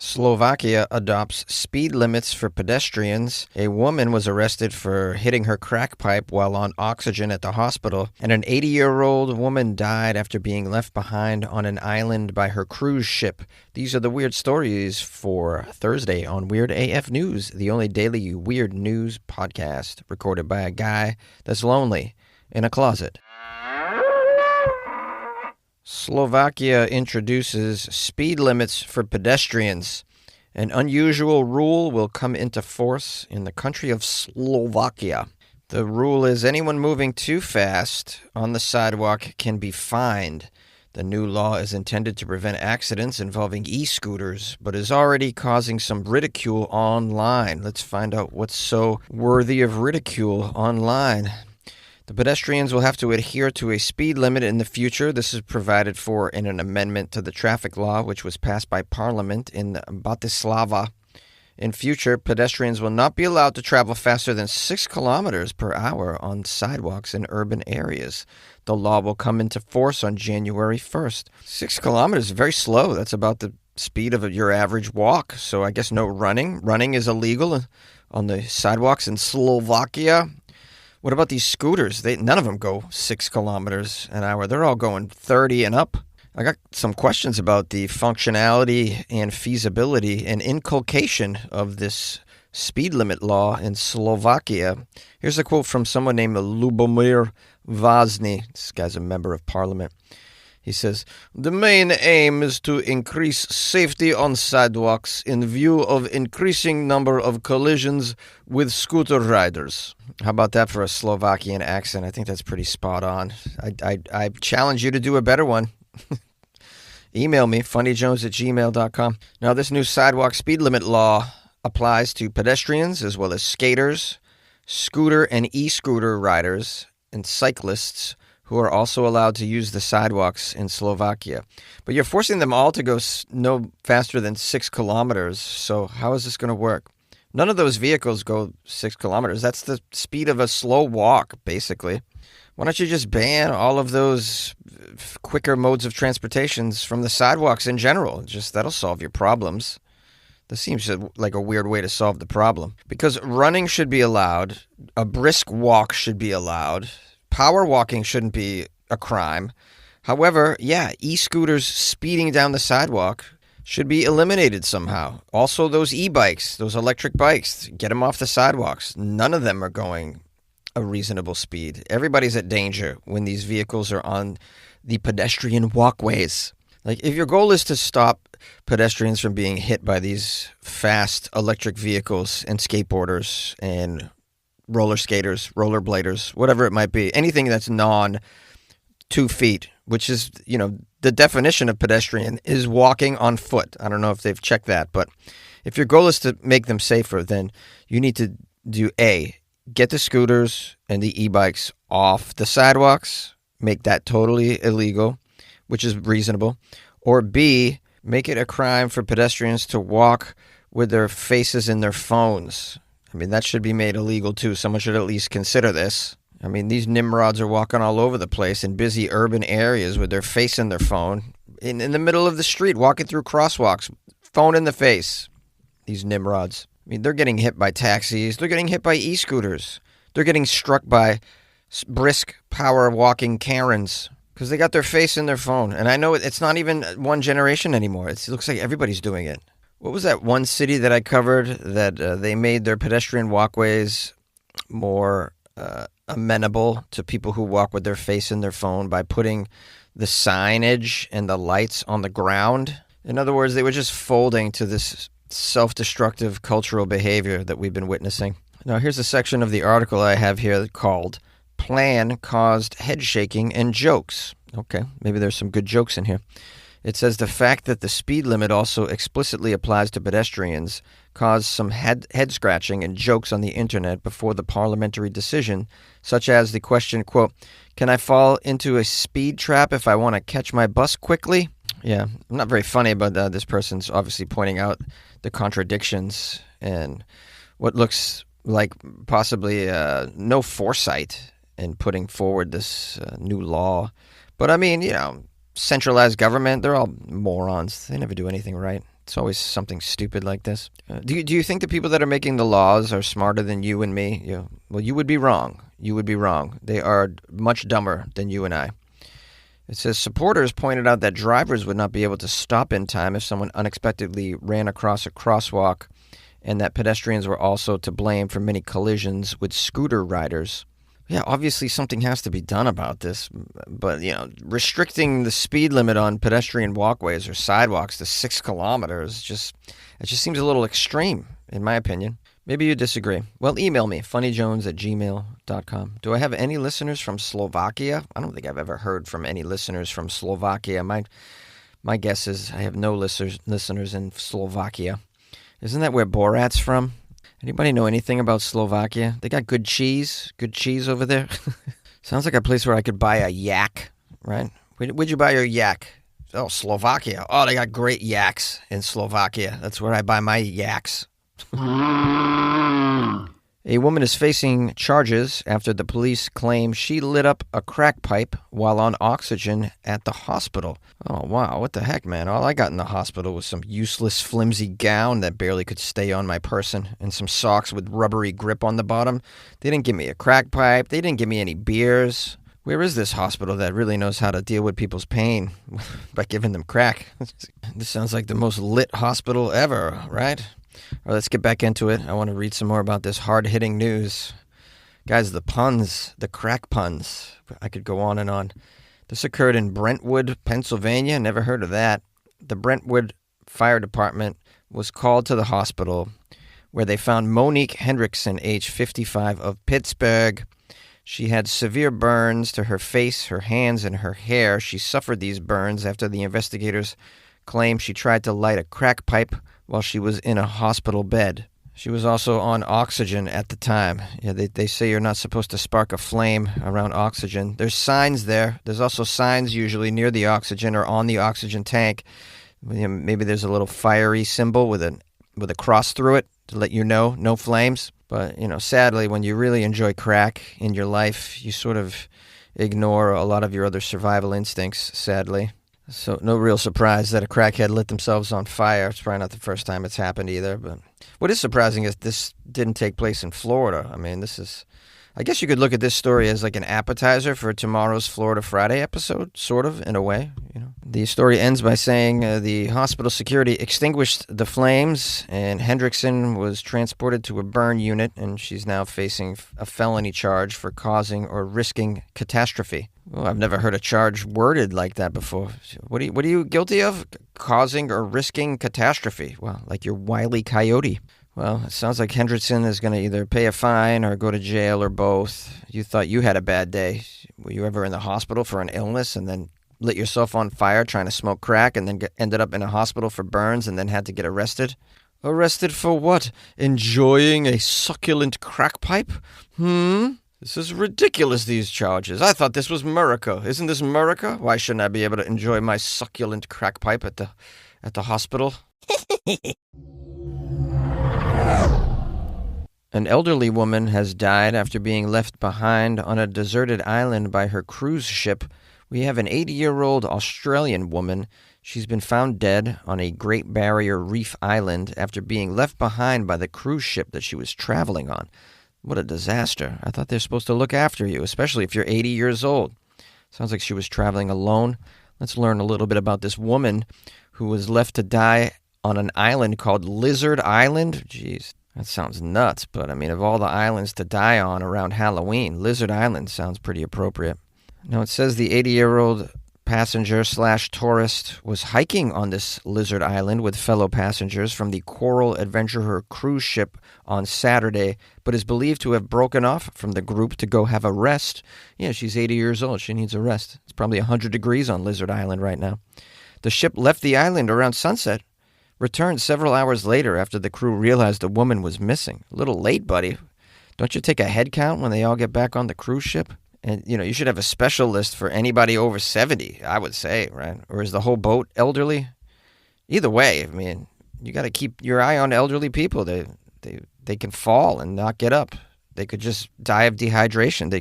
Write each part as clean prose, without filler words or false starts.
Slovakia adopts speed limits for pedestrians. A woman was arrested for hitting her crack pipe while on oxygen at the hospital, and an 80-year-old woman died after being left behind on an island by her cruise ship. These are the weird stories for Thursday on Weird AF News, the only daily weird news podcast recorded by a guy that's lonely in a closet. Slovakia introduces speed limits for pedestrians. An unusual rule will come into force in the country of Slovakia. The rule is anyone moving too fast on the sidewalk can be fined. The new law is intended to prevent accidents involving e-scooters, but is already causing some ridicule online. Let's find out what's so worthy of ridicule online. The pedestrians will have to adhere to a speed limit in the future. This is provided for in an amendment to the traffic law, which was passed by Parliament in Bratislava. In future, pedestrians will not be allowed to travel faster than 6 kilometers per hour on sidewalks in urban areas. The law will come into force on January 1st. 6 kilometers is very slow. That's about the speed of your average walk. So I guess no running. Running is illegal on the sidewalks in Slovakia. What about these scooters? None of them go 6 kilometers an hour. They're all going 30 and up. I got some questions about the functionality and feasibility and inculcation of this speed limit law in Slovakia. Here's a quote from someone named Lubomir Vazny. This guy's a member of parliament. He says, "The main aim is to increase safety on sidewalks in view of increasing number of collisions with scooter riders." How about that for a Slovakian accent? I think that's pretty spot on. I challenge you to do a better one. Email me, funnyjones@gmail.com. Now, this new sidewalk speed limit law applies to pedestrians as well as skaters, scooter and e-scooter riders, and cyclists who are also allowed to use the sidewalks in Slovakia. But you're forcing them all to go no faster than 6 kilometers, so how is this going to work? None of those vehicles go 6 kilometers. That's the speed of a slow walk, basically. Why don't you just ban all of those quicker modes of transportations from the sidewalks in general? That'll solve your problems. This seems like a weird way to solve the problem. Because running should be allowed, a brisk walk should be allowed, power walking shouldn't be a crime. However, e-scooters speeding down the sidewalk should be eliminated somehow. Also, those e-bikes, those electric bikes, get them off the sidewalks. None of them are going a reasonable speed. Everybody's at danger when these vehicles are on the pedestrian walkways. Like, if your goal is to stop pedestrians from being hit by these fast electric vehicles and skateboarders and roller skaters, rollerbladers, whatever it might be, anything that's 2 feet, which is, the definition of pedestrian is walking on foot. I don't know if they've checked that, but if your goal is to make them safer, then you need to do get the scooters and the e-bikes off the sidewalks, make that totally illegal, which is reasonable, or B, make it a crime for pedestrians to walk with their faces in their phones. I mean, that should be made illegal too. Someone should at least consider this. I mean, these nimrods are walking all over the place in busy urban areas with their face in their phone, in the middle of the street, walking through crosswalks, phone in the face. These nimrods. I mean, they're getting hit by taxis. They're getting hit by e-scooters. They're getting struck by brisk, power-walking Karens because they got their face in their phone. And I know it's not even one generation anymore. It looks like everybody's doing it. What was that one city that I covered that they made their pedestrian walkways more amenable to people who walk with their face in their phone by putting the signage and the lights on the ground? In other words, they were just folding to this self-destructive cultural behavior that we've been witnessing. Now, here's a section of the article I have here called Plan Caused Head Shaking and Jokes. Okay, maybe there's some good jokes in here. It says the fact that the speed limit also explicitly applies to pedestrians caused some head scratching and jokes on the internet before the parliamentary decision, such as the question, quote, "Can I fall into a speed trap if I want to catch my bus quickly?" Yeah, I'm not very funny, but this person's obviously pointing out the contradictions and what looks like possibly no foresight in putting forward this new law. But I mean, centralized government, they're all morons. They never do anything right. It's always something stupid like this. Do you think the people that are making the laws are smarter than you and me? Well, you would be wrong. You would be wrong. They are much dumber than you and I. It says supporters pointed out that drivers would not be able to stop in time if someone unexpectedly ran across a crosswalk, and that pedestrians were also to blame for many collisions with scooter riders. Yeah, obviously something has to be done about this, but, restricting the speed limit on pedestrian walkways or sidewalks to 6 kilometers, it just seems a little extreme, in my opinion. Maybe you disagree. Well, email me, funnyjones@gmail.com. Do I have any listeners from Slovakia? I don't think I've ever heard from any listeners from Slovakia. My guess is I have no listeners in Slovakia. Isn't that where Borat's from? Anybody know anything about Slovakia? They got good cheese over there. Sounds like a place where I could buy a yak, right? Where'd you buy your yak? Oh, Slovakia. Oh, they got great yaks in Slovakia. That's where I buy my yaks. A woman is facing charges after the police claim she lit up a crack pipe while on oxygen at the hospital. Oh, wow. What the heck, man? All I got in the hospital was some useless, flimsy gown that barely could stay on my person and some socks with rubbery grip on the bottom. They didn't give me a crack pipe. They didn't give me any beers. Where is this hospital that really knows how to deal with people's pain by giving them crack? This sounds like the most lit hospital ever, right? All right, let's get back into it. I want to read some more about this hard-hitting news. Guys, the puns, the crack puns. I could go on and on. This occurred in Brentwood, Pennsylvania. Never heard of that. The Brentwood Fire Department was called to the hospital where they found Monique Hendrickson, age 55, of Pittsburgh. She had severe burns to her face, her hands, and her hair. She suffered these burns after the investigators claimed she tried to light a crack pipe while she was in a hospital bed. She was also on oxygen at the time. Yeah, they say you're not supposed to spark a flame around oxygen. There's signs there. There's also signs usually near the oxygen or on the oxygen tank. Maybe there's a little fiery symbol with a cross through it to let you know, no flames. But, sadly, when you really enjoy crack in your life, you sort of ignore a lot of your other survival instincts, sadly. So no real surprise that a crackhead lit themselves on fire. It's probably not the first time it's happened either. But what is surprising is this didn't take place in Florida. I mean, I guess you could look at this story as like an appetizer for tomorrow's Florida Friday episode, sort of, in a way. The story ends by saying the hospital security extinguished the flames, and Hendrickson was transported to a burn unit, and she's now facing a felony charge for causing or risking catastrophe. Well, I've never heard a charge worded like that before. What are you guilty of? Causing or risking catastrophe. Well, like your Wile E. Coyote. Well, it sounds like Hendrickson is going to either pay a fine or go to jail or both. You thought you had a bad day. Were you ever in the hospital for an illness and then lit yourself on fire trying to smoke crack and then ended up in a hospital for burns and then had to get arrested? Arrested for what? Enjoying a succulent crack pipe? This is ridiculous, these charges. I thought this was America. Isn't this America? Why shouldn't I be able to enjoy my succulent crack pipe at the hospital? An elderly woman has died after being left behind on a deserted island by her cruise ship. We have an 80-year-old Australian woman. She's been found dead on a Great Barrier Reef island after being left behind by the cruise ship that she was traveling on. What a disaster. I thought they're supposed to look after you, especially if you're 80 years old. Sounds like she was traveling alone. Let's learn a little bit about this woman who was left to die on an island called Lizard Island. Jeez, that sounds nuts. But, of all the islands to die on around Halloween, Lizard Island sounds pretty appropriate. Now, it says the 80-year-old passenger/tourist was hiking on this Lizard Island with fellow passengers from the Coral Adventurer cruise ship on Saturday, but is believed to have broken off from the group to go have a rest. Yeah, she's 80 years old. She needs a rest. It's probably 100 degrees on Lizard Island right now. The ship left the island around sunset, returned several hours later after the crew realized the woman was missing. A little late, buddy. Don't you take a head count when they all get back on the cruise ship? And, you should have a special list for anybody over 70, I would say, right? Or is the whole boat elderly? Either way, you got to keep your eye on elderly people. They can fall and not get up. They could just die of dehydration.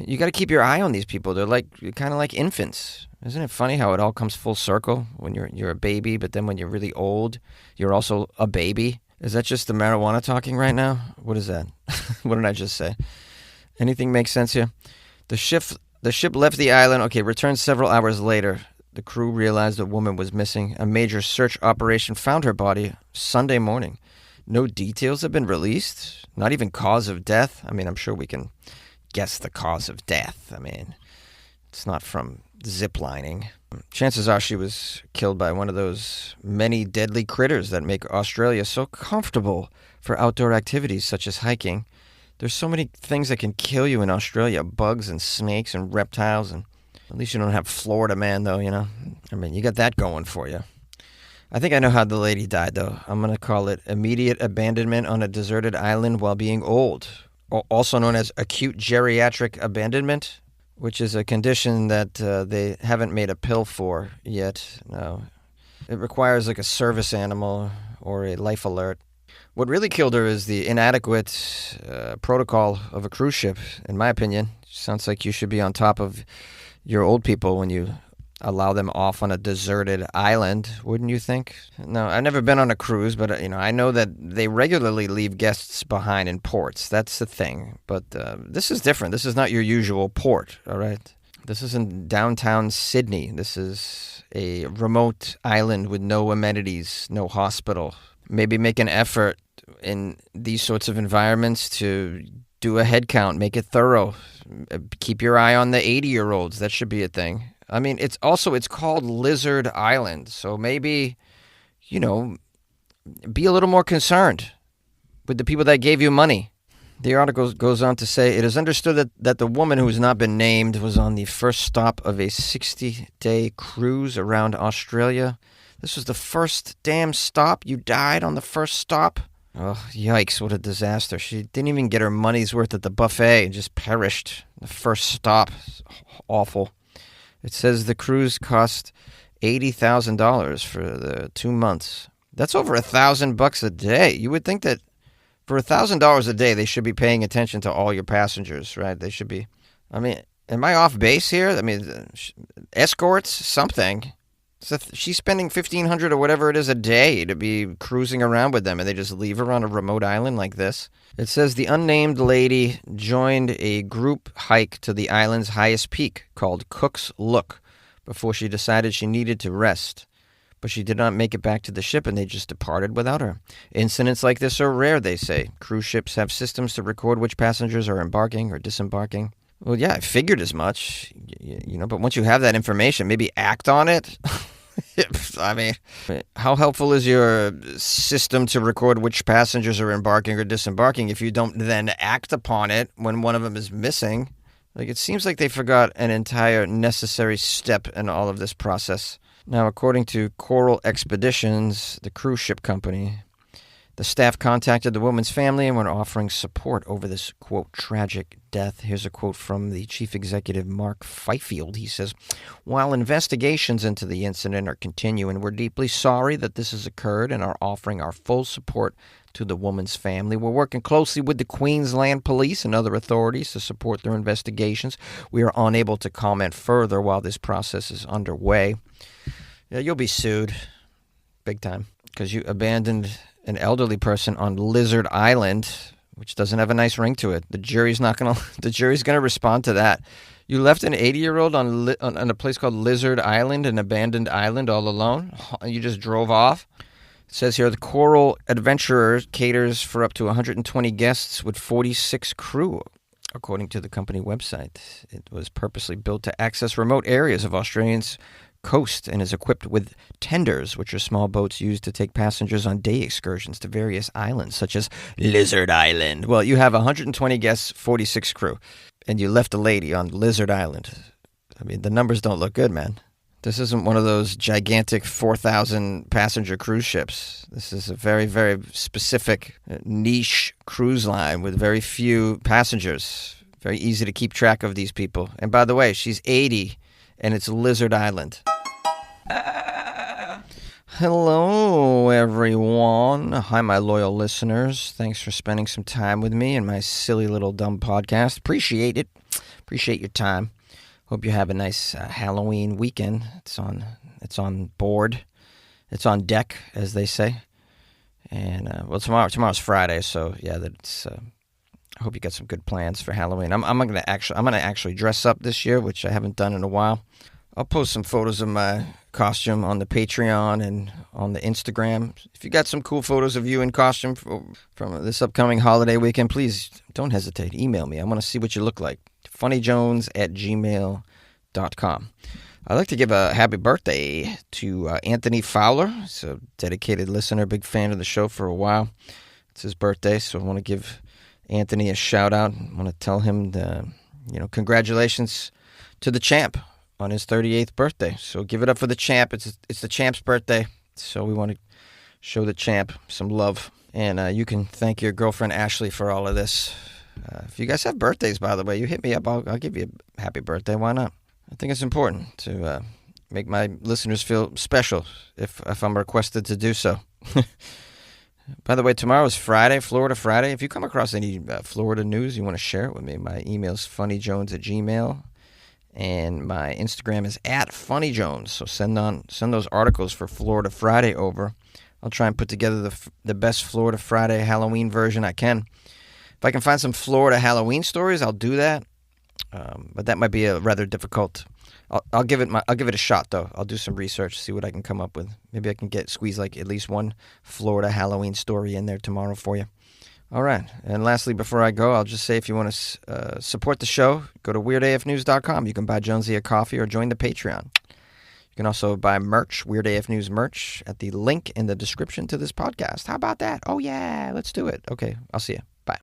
You got to keep your eye on these people. They're kind of like infants. Isn't it funny how it all comes full circle when you're a baby, but then when you're really old, you're also a baby? Is that just the marijuana talking right now? What is that? What did I just say? Anything make sense here? The ship left the island, returned several hours later. The crew realized a woman was missing. A major search operation found her body Sunday morning. No details have been released, not even cause of death. I'm sure we can guess the cause of death. It's not from ziplining. Chances are she was killed by one of those many deadly critters that make Australia so comfortable for outdoor activities such as hiking. There's so many things that can kill you in Australia, bugs and snakes and reptiles, and at least you don't have Florida man, though, you got that going for you. I think I know how the lady died, though. I'm going to call it immediate abandonment on a deserted island while being old, also known as acute geriatric abandonment, which is a condition that they haven't made a pill for yet. No. It requires a service animal or a life alert. What really killed her is the inadequate protocol of a cruise ship, in my opinion. Sounds like you should be on top of your old people when you allow them off on a deserted island, wouldn't you think? No, I've never been on a cruise, but I know that they regularly leave guests behind in ports. That's the thing. But this is different. This is not your usual port, all right? This is in downtown Sydney. This is a remote island with no amenities, no hospital. Maybe make an effort in these sorts of environments to do a head count, make it thorough. Keep your eye on the 80-year-olds. That should be a thing. It's called Lizard Island. So maybe, be a little more concerned with the people that gave you money. The article goes on to say, it is understood that the woman who has not been named was on the first stop of a 60-day cruise around Australia. This was the first damn stop? You died on the first stop? Oh, yikes, what a disaster. She didn't even get her money's worth at the buffet and just perished. The first stop. Awful. It says the cruise cost $80,000 for the 2 months. That's over $1,000 a day. You would think that for $1,000 a day, they should be paying attention to all your passengers, right? They should be. Am I off base here? Escorts, something. So she's spending $1,500 or whatever it is a day to be cruising around with them, and they just leave her on a remote island like this. It says the unnamed lady joined a group hike to the island's highest peak called Cook's Look before she decided she needed to rest. But she did not make it back to the ship, and they just departed without her. Incidents like this are rare, they say. Cruise ships have systems to record which passengers are embarking or disembarking. Well, yeah, I figured as much, but once you have that information, maybe act on it. How helpful is your system to record which passengers are embarking or disembarking if you don't then act upon it when one of them is missing? It seems like they forgot an entire necessary step in all of this process. Now, according to Coral Expeditions, the cruise ship company, the staff contacted the woman's family and were offering support over this, quote, tragic death. Here's a quote from the chief executive, Mark Fifield. He says, while investigations into the incident are continuing, we're deeply sorry that this has occurred and are offering our full support to the woman's family. We're working closely with the Queensland Police and other authorities to support their investigations. We are unable to comment further while this process is underway. Yeah, you'll be sued big time because you abandoned an elderly person on Lizard Island, which doesn't have a nice ring to it. The jury's gonna respond to that. You left an 80-year-old on a place called Lizard Island, an abandoned island, all alone. You just drove off. It says here the Coral Adventurer caters for up to 120 guests with 46 crew, according to the company website. It was purposely built to access remote areas of Australia's coast and is equipped with tenders, which are small boats used to take passengers on day excursions to various islands, such as Lizard Island. Well, you have 120 guests, 46 crew, and you left a lady on Lizard Island. The numbers don't look good, man. This isn't one of those gigantic 4,000 passenger cruise ships. This is a very, very specific niche cruise line with very few passengers. Very easy to keep track of these people. And by the way, she's 80, and it's Lizard Island. Hello, everyone. Hi, my loyal listeners. Thanks for spending some time with me and my silly little dumb podcast. Appreciate it. Appreciate your time. Hope you have a nice Halloween weekend. It's on board. It's on deck, as they say. And tomorrow's Friday, so yeah, that's. I hope you got some good plans for Halloween. I'm gonna actually dress up this year, which I haven't done in a while. I'll post some photos of my costume on the Patreon and on the Instagram. If you got some cool photos of you in costume from this upcoming holiday weekend, please don't hesitate. Email me. I want to see what you look like. funnyjones@gmail.com. I'd like to give a happy birthday to Anthony Fowler. He's a dedicated listener, big fan of the show for a while. It's his birthday, so I want to give Anthony a shout out. I want to tell him congratulations to the champ on his 38th birthday. So give it up for the champ. It's the champ's birthday, so we want to show the champ some love. And you can thank your girlfriend Ashley for all of this. If you guys have birthdays, by the way, you hit me up. I'll give you a happy birthday. Why not? I think it's important to make my listeners feel special if I'm requested to do so. By the way, tomorrow is Friday, Florida Friday. If you come across any Florida news, you want to share it with me, my email is funnyjones@gmail.com. And my Instagram is @funnyjones. So send those articles for Florida Friday over. I'll try and put together the best Florida Friday Halloween version I can. If I can find some Florida Halloween stories, I'll do that. But that might be a rather difficult. I'll give it a shot though. I'll do some research, see what I can come up with. Maybe I can squeeze like at least one Florida Halloween story in there tomorrow for you. All right. And lastly, before I go, I'll just say if you want to support the show, go to weirdafnews.com. You can buy Jonesy a coffee or join the Patreon. You can also buy merch, Weird AF News merch, at the link in the description to this podcast. How about that? Oh, yeah. Let's do it. Okay. I'll see you.